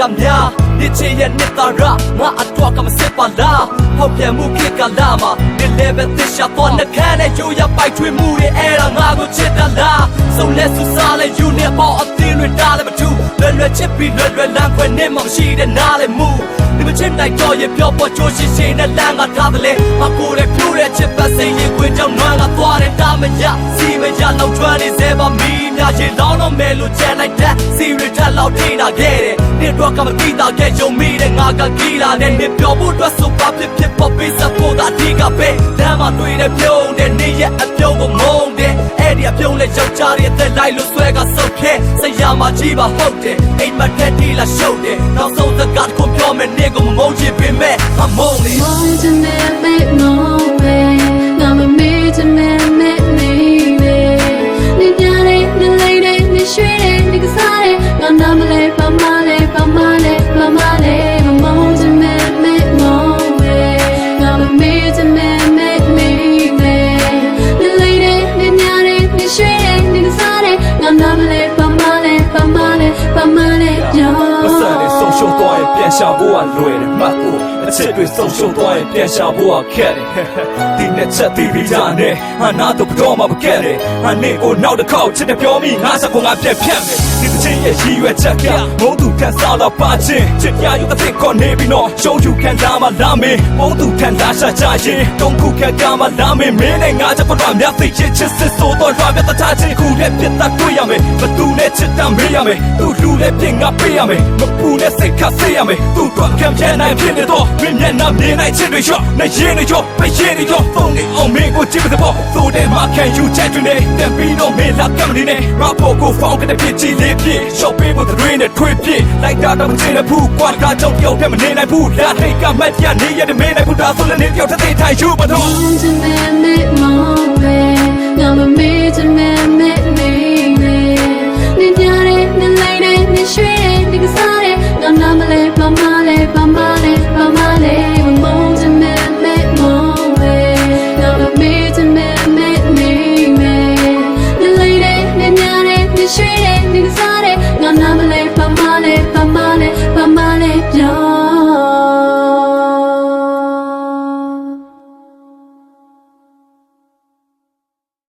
mya Niche ya nitara Nga atwa kama sepala Hopya muki kalama Nilebe tisha Twana kane yu ya pai tui muri Era nga gu chita la So lesu sale yu ne bao atin rin dale matu Lue chipi lue lang kwe ne mong shi de nale mu Ni ma chim nai cho ye pyo po cho shi shi na lang nga ta dale Ma ku re pyu re chip pa se ye kwe chao nuan nga twa re ta me ya Si me ya lau chuan ni se ba mi Nya ye lao no me lu chen like that Si re ta lao ti na ge de Ni dwa ka ma ti ta ge yo mi de nga ka ki la de Ni pyo bu dwa su pa pip pip po pi sa po da ti ka pe Dan ma tui de pyo de Ni ye a pyo ko mong de Edi a pyo le chao cha re te lai lu swe ka so ke Sa ya ma chi ba hok de Ain't ma te ti la show de Now so the god ko pyo me ni ko ma mong chi pi me Ma mong ni Mong to me make mong me Nga ma me to me make me me Ni nya de, ni lay de, ni shui de, ni ka sa de Nga na ma le, pa ma le, pa ma le, pa ma le Ma mong to me make mong me Nga ma me to me make me me Ni lay de, ni nya de, ni shui de, ni ka sa de Nga na ma le, pa ma le, pa ma le, pa ma le yo ဆုံးရှုံးသွားရင်ပြန်ရှာဖို့ကလွယ်တယ်မှတ်ဖို့အချက်တွေဆုံးရှုံးသွားရင်ပြန်ရှာဖို့ကခက်တယ်ဒီနဲ့ချက်တီးပြီးကြတယ်ဟာနာတော့ဘတော်မှမကက်တယ်ဟာနေကိုနောက်တစ်ခေါက်ချစ်တယ်ပြောမိငါစကောငါပြက်ဖြတ်မယ်ဒီတစ်ချင်းရဲ့ရည်ရွယ်ချက်ကဘုံသူခံစားတော့ပါချင်းချစ်ရယူတဲ့ဖြစ်ခေါ်နေပြီးတော့ရှုံးယူခံစားမှလာမင်းဘုံသူခံစားရှာချရင်တုံးခုခံကြမှလာမင်းမင်းနဲ့ငါချက်ကတော့မြတ်သိချစ်ချစ်စစ်ဆိုတော့ရွာပြတ်တာချင်းခုနဲ့ပြတ်တာတွေ့ရမယ်ဘသူနဲ့ချစ်တာမေးရမယ်သူလူနဲ့ပြင်ငါပေးရမယ်မပူနဲ့စိတ်ခါစေးရမယ်သူတို့ကံပြဲနိုင်ဖြစ်နေတော့မင်းမျက်နှာမြင်နိုင်ချစ်တွေရောနဲ့ရင်တွေရောပဲရင်တွေရောသုံးနေအောင်မင်းကိုကြည့်မတဲ့ပေါ့သို့တဲ့မှာခံယူချက်တွေနဲ့တပီတော့မင်းလာကံနေနဲ့ရဖို့ကိုဖောင်းတဲ့ဖြစ်ချီလေးဖြစ်ရှော့ပေးဖို့တွေနဲ့ထွေးဖြစ်လိုက်တာတော့မချင်တဲ့ဘူးကွာကကြောင့်တယောက်တည်းမနေနိုင်ဘူးလာဟိတ်ကမတ်ရနေရတဲ့မင်းနိုင်ဘူးဒါဆိုလည်းနေတယောက်တည်းထိုင်ယူမတော့ Mong to me make mong me Nga ma me